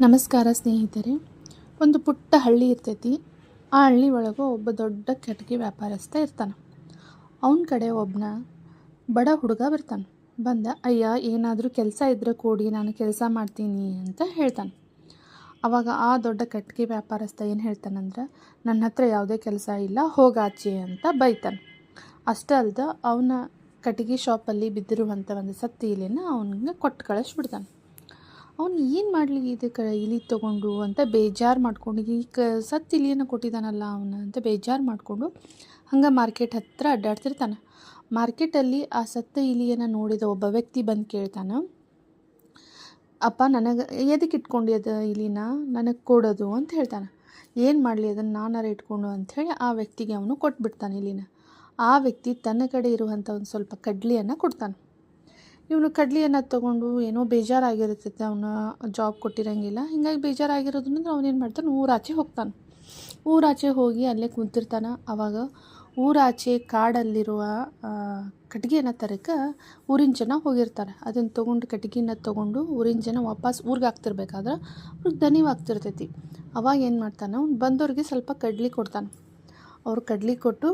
ನಮಸ್ಕಾರ ಸ್ನೇಹಿತರೆ. ಒಂದು ಪುಟ್ಟ ಹಳ್ಳಿ ಇರ್ತೈತಿ. ಆ ಹಳ್ಳಿ ಒಳಗೆ ಒಬ್ಬ ದೊಡ್ಡ ಕಟ್ಟಿಗೆ ವ್ಯಾಪಾರಸ್ಥ ಇರ್ತಾನೆ. ಅವನ ಕಡೆ ಒಬ್ಬನ ಬಡ ಹುಡುಗ ಬರ್ತಾನೆ. ಬಂದ, ಅಯ್ಯ ಏನಾದರೂ ಕೆಲಸ ಇದ್ದರೆ ಕೊಡಿ, ನಾನು ಕೆಲಸ ಮಾಡ್ತೀನಿ ಅಂತ ಹೇಳ್ತಾನೆ. ಆವಾಗ ಆ ದೊಡ್ಡ ಕಟ್ಟಿಗೆ ವ್ಯಾಪಾರಸ್ಥ ಏನು ಹೇಳ್ತಾನಂದ್ರೆ, ನನ್ನ ಹತ್ರ ಯಾವುದೇ ಕೆಲಸ ಇಲ್ಲ, ಹೋಗಾಚೆ ಅಂತ ಬೈತಾನೆ. ಅಷ್ಟೇ ಅಲ್ದ ಅವನ ಕಟ್ಟಿಗೆ ಶಾಪಲ್ಲಿ ಬಿದ್ದಿರುವಂಥ ಒಂದು ಸತ್ತಿ ಇಲಿನ ಅವನಿಗೆ ಕೊಟ್ಟು ಕಳಿಸ್ಬಿಡ್ತಾನೆ. ಅವನು ಏನು ಮಾಡಲಿ ಇಲಿ ತೊಗೊಂಡು ಅಂತ ಬೇಜಾರು ಮಾಡ್ಕೊಂಡು, ಈ ಸತ್ತು ಇಲಿಯನ್ನು ಕೊಟ್ಟಿದ್ದಾನಲ್ಲ ಅವನು ಅಂತ ಬೇಜಾರು ಮಾಡಿಕೊಂಡು ಹಂಗೆ ಮಾರ್ಕೆಟ್ ಹತ್ತಿರ ಅಡ್ಡಾಡ್ತಿರ್ತಾನೆ. ಮಾರ್ಕೆಟಲ್ಲಿ ಆ ಸತ್ತ ಇಲಿಯನ್ನು ನೋಡಿದ ಒಬ್ಬ ವ್ಯಕ್ತಿ ಬಂದು ಕೇಳ್ತಾನೆ, ಅಪ್ಪ ನನಗೆ ಎದಕ್ಕೆ ಇಟ್ಕೊಂಡು ಅದು ಇಲಿನ ನನಗೆ ಕೊಡೋದು ಅಂತ ಹೇಳ್ತಾನೆ. ಏನು ಮಾಡಲಿ ಅದನ್ನು ನಾನಾರು ಇಟ್ಕೊಂಡು ಅಂಥೇಳಿ ಆ ವ್ಯಕ್ತಿಗೆ ಅವನು ಕೊಟ್ಬಿಡ್ತಾನೆ ಇಲಿನ. ಆ ವ್ಯಕ್ತಿ ತನ್ನ ಕಡೆ ಇರುವಂಥ ಒಂದು ಸ್ವಲ್ಪ ಕಡ್ಲಿಯನ್ನು ಕೊಡ್ತಾನೆ. ಇವನು ಕಡ್ಲಿಯನ್ನು ತೊಗೊಂಡು ಏನೋ ಬೇಜಾರಾಗಿರ್ತೈತೆ, ಅವನ ಜಾಬ್ ಕೊಟ್ಟಿರೋಂಗಿಲ್ಲ. ಹೀಗಾಗಿ ಬೇಜಾರಾಗಿರೋದ್ರಿಂದ ಅವನೇನು ಮಾಡ್ತಾನೆ, ಊರಾಚೆ ಹೋಗ್ತಾನೆ. ಊರಾಚೆ ಹೋಗಿ ಅಲ್ಲೇ ಕುಂತಿರ್ತಾನೆ. ಆವಾಗ ಊರಾಚೆ ಕಾಡಲ್ಲಿರುವ ಕಟ್ಟಿಗೆನ ತರಕ್ಕೆ ಊರಿನ ಜನ ಹೋಗಿರ್ತಾರೆ. ಅದನ್ನು ತೊಗೊಂಡು ಕಟ್ಟಿಗೆನ ತೊಗೊಂಡು ಊರಿನ ಜನ ವಾಪಸ್ ಊರಿಗೆ ಹಾಕ್ತಿರ್ಬೇಕಾದ್ರೆ ಅವ್ರಿಗೆ ದಣಿವಾಗ್ತಿರ್ತೈತಿ. ಅವಾಗ ಏನು ಮಾಡ್ತಾನೆ, ಅವ್ನು ಬಂದವ್ರಿಗೆ ಸ್ವಲ್ಪ ಕಡ್ಲಿ ಕೊಡ್ತಾನೆ. ಅವ್ರು ಕಡ್ಲಿ ಕೊಟ್ಟು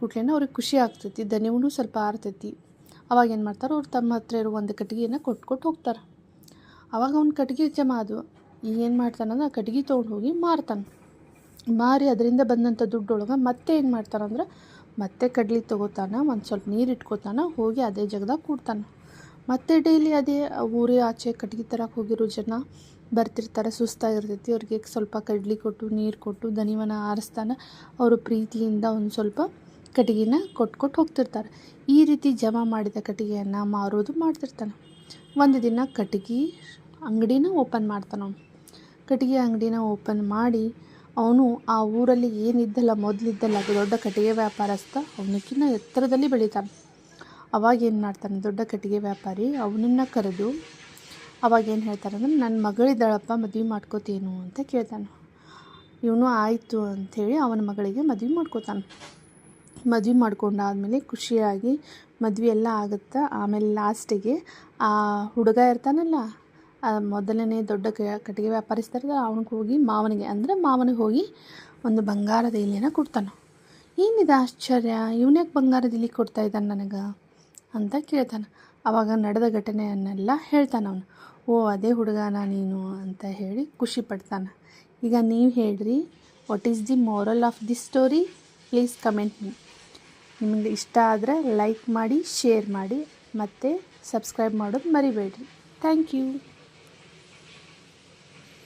ಕೂಡಲೇ ಅವ್ರಿಗೆ ಖುಷಿ ಆಗ್ತೈತಿ, ದಣಿವೂ ಸ್ವಲ್ಪ ಆರ್ತೈತಿ. ಅವಾಗ ಏನು ಮಾಡ್ತಾರೆ, ಅವ್ರು ತಮ್ಮ ಹತ್ರ ಇರೋ ಒಂದು ಕಟ್ಟಿಗೆಯನ್ನು ಕೊಟ್ಟು ಹೋಗ್ತಾರೆ. ಅವಾಗ ಅವ್ನು ಕಟ್ಟಿಗೆ ಜಮಾ ಅದು ಏನು ಮಾಡ್ತಾನಂದ್ರೆ, ಆ ಕಟ್ಟಿಗೆ ತೊಗೊಂಡು ಹೋಗಿ ಮಾರ್ತಾನೆ. ಮಾರಿ ಅದರಿಂದ ಬಂದಂಥ ದುಡ್ಡೊಳಗೆ ಮತ್ತೆ ಏನು ಮಾಡ್ತಾನಂದ್ರೆ, ಮತ್ತೆ ಕಡ್ಲಿ ತೊಗೋತಾನೆ, ಒಂದು ಸ್ವಲ್ಪ ನೀರು ಇಟ್ಕೋತಾನೆ, ಹೋಗಿ ಅದೇ ಜಾಗದಾಗ ಕೂಡ್ತಾನೆ. ಮತ್ತೆ ಡೈಲಿ ಅದೇ ಊರೇ ಆಚೆ ಕಟ್ಟಿಗೆ ತರಕ್ಕೆ ಹೋಗಿರೋ ಜನ ಬರ್ತಿರ್ತಾರೆ, ಸುಸ್ತಾಗಿರ್ತೈತಿ. ಅವ್ರಿಗೆ ಸ್ವಲ್ಪ ಕಡ್ಲಿ ಕೊಟ್ಟು ನೀರು ಕೊಟ್ಟು ದಣಿವನ ಆರಿಸ್ತಾನೆ. ಅವರು ಪ್ರೀತಿಯಿಂದ ಒಂದು ಸ್ವಲ್ಪ ಕಟ್ಟಿಗೆನ ಕೊಟ್ಟು ಹೋಗ್ತಿರ್ತಾರೆ. ಈ ರೀತಿ ಜಮಾ ಮಾಡಿದ ಕಟ್ಟಿಗೆಯನ್ನು ಮಾರೋದು ಮಾಡ್ತಿರ್ತಾನೆ. ಒಂದು ದಿನ ಕಟ್ಟಿಗೆ ಅಂಗಡಿನ ಓಪನ್ ಮಾಡ್ತಾನೆ. ಅವನು ಕಟ್ಟಿಗೆ ಅಂಗಡಿನ ಓಪನ್ ಮಾಡಿ ಅವನು ಆ ಊರಲ್ಲಿ ಏನಿದ್ದಲ್ಲ ಮೊದಲಿದ್ದಲ್ಲ ದೊಡ್ಡ ಕಟ್ಟಿಗೆ ವ್ಯಾಪಾರಸ್ಥ ಅವನಕ್ಕಿಂತ ಎತ್ತರದಲ್ಲಿ ಬೆಳಿತಾನೆ. ಅವಾಗ ಏನು ಮಾಡ್ತಾನೆ, ದೊಡ್ಡ ಕಟ್ಟಿಗೆ ವ್ಯಾಪಾರಿ ಅವನನ್ನು ಕರೆದು ಅವಾಗ ಏನು ಹೇಳ್ತಾನೆ ಅಂದ್ರೆ, ನನ್ನ ಮಗಳಿದ್ದಾಳಪ್ಪ, ಮದುವೆ ಮಾಡ್ಕೋತೇನು ಅಂತ ಕೇಳ್ತಾನೆ. ಇವನು ಆಯಿತು ಅಂಥೇಳಿ ಅವನ ಮಗಳಿಗೆ ಮದುವೆ ಮಾಡ್ಕೋತಾನೆ. ಮದುವೆ ಮಾಡ್ಕೊಂಡಾದ್ಮೇಲೆ ಖುಷಿಯಾಗಿ ಮದುವೆ ಎಲ್ಲ ಆಗುತ್ತೆ. ಆಮೇಲೆ ಲಾಸ್ಟಿಗೆ ಆ ಹುಡುಗ ಇರ್ತಾನಲ್ಲ, ಮೊದಲನೇ ದೊಡ್ಡ ಕಟ್ಟಿಗೆ ವ್ಯಾಪಾರಿಸ್ತಾರಲ್ಲ, ಅವನಿಗೆ ಹೋಗಿ ಮಾವನಿಗೆ ಹೋಗಿ ಒಂದು ಬಂಗಾರದ ಇಲಿಯನ್ನು ಕೊಡ್ತಾನೆ. ಏನಿದೆ ಆಶ್ಚರ್ಯ, ಇವನ್ಯಾಕೆ ಬಂಗಾರದ ಇಲಿ ಕೊಡ್ತಾ ಇದ್ದಾನೆ ನನಗೆ ಅಂತ ಕೇಳ್ತಾನೆ. ಆವಾಗ ನಡೆದ ಘಟನೆಯನ್ನೆಲ್ಲ ಹೇಳ್ತಾನೆ ಅವನು. ಓ ಅದೇ ಹುಡುಗನ ನೀನು ಅಂತ ಹೇಳಿ ಖುಷಿ ಪಡ್ತಾನೆ. ಈಗ ನೀವು ಹೇಳ್ರಿ, what is the moral of the story? Please comment me. ನಿಮಗೆ ಇಷ್ಟ ಆದರೆ ಲೈಕ್ ಮಾಡಿ, ಶೇರ್ ಮಾಡಿ, ಮತ್ತು ಸಬ್ಸ್ಕ್ರೈಬ್ ಮಾಡೋದು ಮರಿಬೇಡ್ರಿ. Thank you.